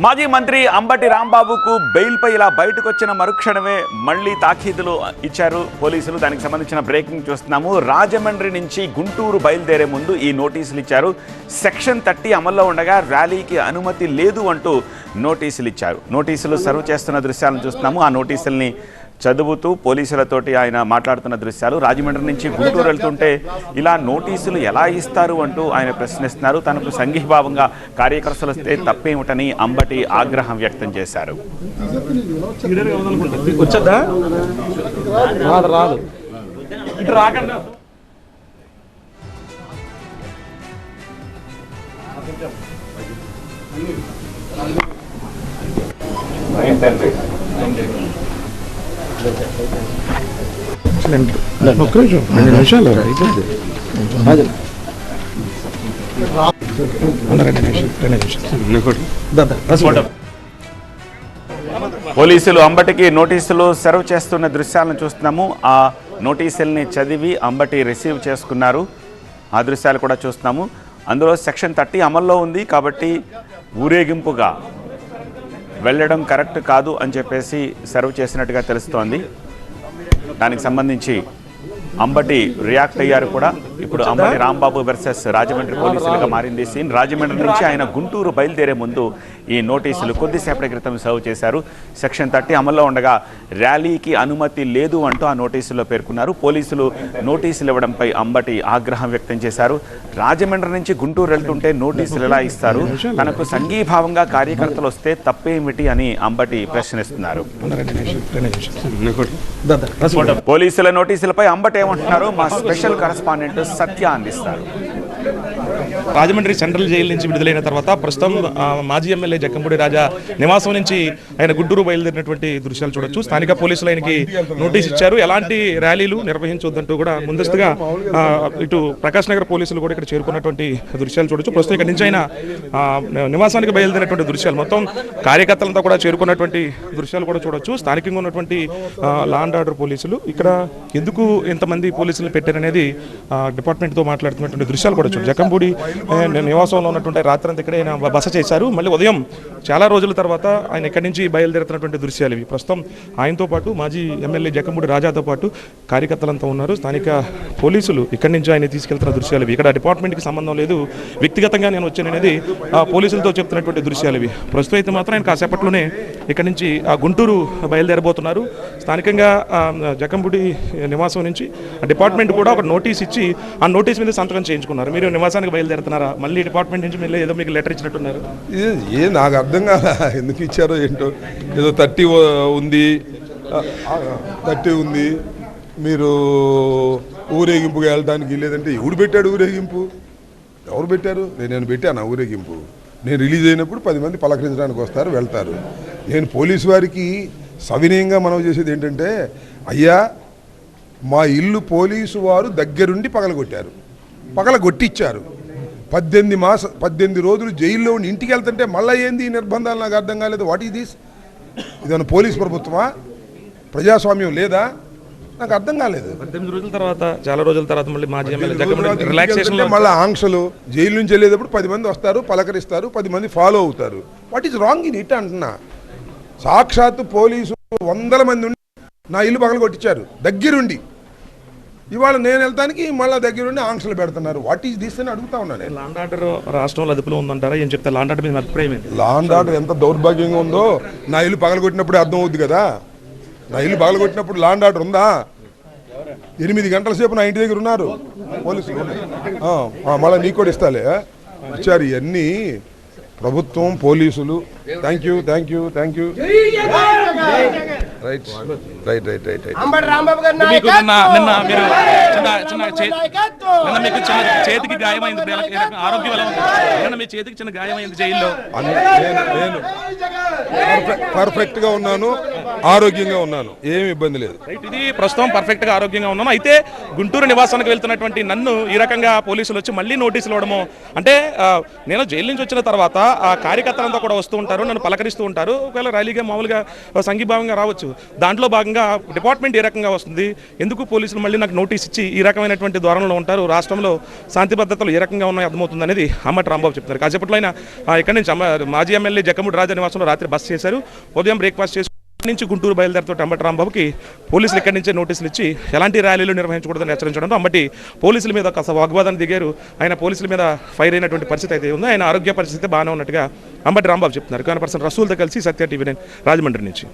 మాజీ మంత్రి అంబటి రాంబాబుకు బెయిల్పై ఇలా బయటకు వచ్చిన మరుక్షణమే మళ్లీ తాకీదులు ఇచ్చారు పోలీసులు. దానికి సంబంధించిన బ్రేకింగ్ చూస్తున్నాము. రాజమండ్రి నుంచి గుంటూరు బయలుదేరే ముందు ఈ నోటీసులు ఇచ్చారు. సెక్షన్ 30 అమల్లో ఉండగా ర్యాలీకి అనుమతి లేదు అంటూ నోటీసులు ఇచ్చారు. నోటీసులు సర్వ్ చేస్తున్న దృశ్యాలను చూస్తున్నాము. ఆ నోటీసుల్ని చదువుతూ పోలీసులతోటి ఆయన మాట్లాడుతున్న దృశ్యాలు. రాజమండ్రి నుంచి గుంటూరు వెళ్తుంటే ఇలా నోటీసులు ఎలా ఇస్తారు అంటూ ఆయన ప్రశ్నిస్తున్నారు. తనకు సంఘీభావంగా కార్యకర్తలు వస్తే తప్పేమిటని అంబటి ఆగ్రహం వ్యక్తం చేశారు. పోలీసులు అంబటికి నోటీసులు సర్వ్ చేస్తున్న దృశ్యాలను చూస్తున్నాము. ఆ నోటీసుల్ని చదివి అంబటి రిసీవ్ చేసుకున్నారు. ఆ దృశ్యాలు కూడా చూస్తున్నాము. అందులో సెక్షన్ 30 అమల్లో ఉంది కాబట్టి ఊరేగింపుగా వెళ్ళడం కరెక్ట్ కాదు అని చెప్పేసి సర్వ్ చేసినట్టుగా తెలుస్తోంది. దానికి సంబంధించి అంబటి రియాక్ట్ అయ్యారు కూడా. ఇప్పుడు అంబటి రాంబాబు వర్సెస్ రాజమండ్రి పోలీసులుగా మారింది సీన్. రాజమండ్రి నుంచి ఆయన గుంటూరు బయలుదేరే ముందు ఈ నోటీసులు కొద్దిసేపటి క్రితం సర్వ్ చేశారు. సెక్షన్ 30 అమల్లో ఉండగా ర్యాలీకి అనుమతి లేదు అంటూ ఆ నోటీసుల్లో పేర్కొన్నారు. పోలీసులు నోటీసులు ఇవ్వడంపై అంబటి ఆగ్రహం వ్యక్తం చేశారు. రాజమండ్రి నుంచి గుంటూరు వెళ్తుంటే నోటీసులు ఎలా ఇస్తారు? తనకు సంఘీభావంగా కార్యకర్తలు వస్తే తప్పేమిటి అని అంబటి ప్రశ్నిస్తున్నారు. పోలీసుల నోటీసులపై అంబటి ఏమంటున్నారు మా స్పెషల్ కరెస్పాండెంట్ సత్య అందిస్తారు. రాజమండ్రి సెంట్రల్ జైలు నుంచి విడుదలైన తర్వాత ప్రస్తుతం మాజీ ఎమ్మెల్యే జక్కంపూడి రాజా నివాసం నుంచి ఆయన గుంటూరు బయలుదేరినటువంటి దృశ్యాలు చూడొచ్చు. స్థానిక పోలీసులు ఆయనకి నోటీస్ ఇచ్చారు. ఎలాంటి ర్యాలీలు నిర్వహించొద్దంటూ కూడా ముందస్తుగా ఇటు ప్రకాష్ నగర్ పోలీసులు కూడా ఇక్కడ చేరుకున్నటువంటి దృశ్యాలు చూడొచ్చు. ప్రస్తుతం ఇక్కడ నుంచి ఆయన నివాసానికి బయలుదేరినటువంటి దృశ్యాలు మొత్తం కార్యకర్తలంతా కూడా చేరుకున్నటువంటి దృశ్యాలు కూడా చూడొచ్చు. స్థానికంగా ఉన్నటువంటి లా అండ్ ఆర్డర్ పోలీసులు ఇక్కడ ఎందుకు ఇంతమంది పోలీసులు పెట్టారనేది డిపార్ట్మెంట్తో మాట్లాడుతున్నటువంటి దృశ్యాలు కూడా చూడొచ్చు. జక్కంపూడి నివాసంలో ఉన్నటువంటి రాత్రంతా ఇక్కడ ఆయన బస చేశారు. మళ్ళీ ఉదయం చాలా రోజుల తర్వాత ఆయన ఇక్కడి నుంచి బయలుదేరుతున్నటువంటి దృశ్యాలు ఇవి. ప్రస్తుతం ఆయనతో పాటు మాజీ ఎమ్మెల్యే జక్కంపూడి రాజాతో పాటు కార్యకర్తలంతా ఉన్నారు. స్థానిక పోలీసులు ఇక్కడి నుంచి ఆయన తీసుకెళ్తున్న దృశ్యాలు ఇవి. ఇక్కడ డిపార్ట్మెంట్కి సంబంధం లేదు, వ్యక్తిగతంగా నేను వచ్చాననేది పోలీసులతో చెప్తున్నటువంటి దృశ్యాలు ఇవి. ప్రస్తుతం అయితే మాత్రం ఆయన కాసేపట్లోనే ఇక్కడి నుంచి గుంటూరు బయలుదేరబోతున్నారు. స్థానికంగా జక్కంపూడి నివాసం నుంచి డిపార్ట్మెంట్ కూడా ఒక నోటీస్ ఇచ్చి ఆ నోటీస్ మీద సంతకం చేయించుకున్నారు. మీరు నివాసానికి బయలుదేరుతున్నారా? మళ్ళీ డిపార్ట్మెంట్ నుంచి మళ్ళీ ఏదో మీకు లెటర్ ఇచ్చినట్టున్నారు. నాకు అర్థం కాదా ఎందుకు ఇచ్చారో ఏంటో. ఏదో 30 ఉంది మీరు ఊరేగింపుగా వెళ్ళడానికి లేదంటే ఎవడు పెట్టాడు ఊరేగింపు? ఎవరు పెట్టారు? నేను పెట్టాను ఊరేగింపు. నేను రిలీజ్ అయినప్పుడు 10 మంది పలకరించడానికి వస్తారు, వెళ్తారు. నేను పోలీసు వారికి సవినయంగా మనం చేసేది ఏంటంటే, అయ్యా మా ఇల్లు పోలీసు వారు దగ్గరుండి పగలగొట్టిచ్చారు. 18 రోజులు జైల్లో ఉండి ఇంటికి వెళ్తుంటే మళ్ళీ ఏంది ఈ నిర్బంధాలు? నాకు అర్థం కాలేదు. What is this? ఇదేమన్నా పోలీస్ ప్రభుత్వమా? ప్రజాస్వామ్యం లేదా? నాకు అర్థం కాలేదు. 18 రోజుల తర్వాత చాలా రోజుల తర్వాత మళ్ళీ మాజీ ఎమ్మెల్యే రిలాక్సేషన్ మళ్ళీ ఆంక్షలు. జైలు నుంచి వెళ్ళేటప్పుడు 10 మంది వస్తారు, పలకరిస్తారు, 10 మంది ఫాలో అవుతారు. What is wrong in it అంటున్నా. సాక్షాత్తు పోలీసు 100 మంది ఉండి నా ఇల్లు పగలగొట్టించారు దగ్గరుండి. ఇవాళ నేను వెళ్తానికి మళ్ళీ దగ్గరుండి ఆంక్షలు పెడుతున్నారు. వాట్ ఈస్ దిస్ అని అడుగుతా ఉన్నాను. లా అండ్ ఆర్డర్ రాష్ట్రంలో అదుపులో ఉందంటారా? ఏం చెప్తారు లా అండ్ ఆర్డర్ మీద అభిప్రాయం ఏంటి? లా అండ్ ఆర్డర్ ఎంత దౌర్భాగ్యంగా ఉందో నా ఇల్లు పగలగొట్టినప్పుడే అర్థం అవుద్ది కదా. నా ఇల్లు పగలగొట్టినప్పుడు లా అండ్ ఆర్డర్ ఉందా? 8 గంటల సేపు నా ఇంటి దగ్గర ఉన్నారు పోలీసులు. మళ్ళీ నీకు కూడా ఇస్తాలే ఇచ్చారు. ఇవన్నీ ప్రభుత్వం, పోలీసులు. Thank you. రైట్. మీకు చేతికి గాయమైంది, ఆరోగ్యం ఎలా ఉంది? మీ చేతికి చిన్న గాయమైంది జైల్లో. నేను పర్ఫెక్ట్గా ఉన్నాను. ఆరోగ్యంగా ఉన్నాను, ఏమి ఇబ్బంది లేదు. రైట్, ఇది ప్రస్తుతం పర్ఫెక్ట్ గా ఆరోగ్యంగా ఉన్నాను. అయితే గుంటూరు నివాసానికి వెళ్తున్నటువంటి నన్ను ఈ రకంగా పోలీసులు వచ్చి మళ్ళీ నోటీసులు ఇవ్వడము అంటే నేను జైలు నుంచి వచ్చిన తర్వాత ఆ కార్యకర్తలంతా కూడా వస్తూ ఉంటారు, నన్ను పలకరిస్తూ ఉంటారు. ఒకవేళ ర్యాలీగా మామూలుగా సంఘీభావంగా రావచ్చు. దాంట్లో భాగంగా డిపార్ట్మెంట్ ఏ రకంగా వస్తుంది, ఎందుకు పోలీసులు మళ్ళీ నాకు నోటీస్ ఇచ్చి ఈ రకమైనటువంటి ధోరణిలో ఉంటారు, రాష్ట్రంలో శాంతి భద్రతలు ఏ రకంగా ఉన్నాయో అర్థమవుతుంది అనేది అంబటి రాంబాబు చెప్తున్నారు. కాసేపట్లో ఆయన ఇక్కడి నుంచి మాజీ ఎమ్మెల్యే జక్కముడి రాజా నివాసంలో రాత్రి బస్ చేశారు. ఉదయం బ్రేక్ఫాస్ట్ చేసి నుంచి గుంటూరు బయలుదేరుతో అంబటి రాంబాబుకి పోలీసులు ఇక్కడి నుంచే నోటీసులు ఇచ్చి ఎలాంటి ర్యాలీలు నిర్వహించకూడదని హెచ్చరించడంతో అంబటి పోలీసుల మీద కాస్త వాగ్వాదాన్ని దిగారు. ఆయన పోలీసుల మీద ఫైర్ అయినటువంటి పరిస్థితి అయితే ఉంది. ఆయన ఆరోగ్య పరిస్థితి బాగానే ఉన్నట్టుగా అంబటి రాంబాబు చెప్తున్నారు. కానీ పర్సన్ రసూల్తో కలిసి సత్య టీవీ 9 రాజమండ్రి నుంచి.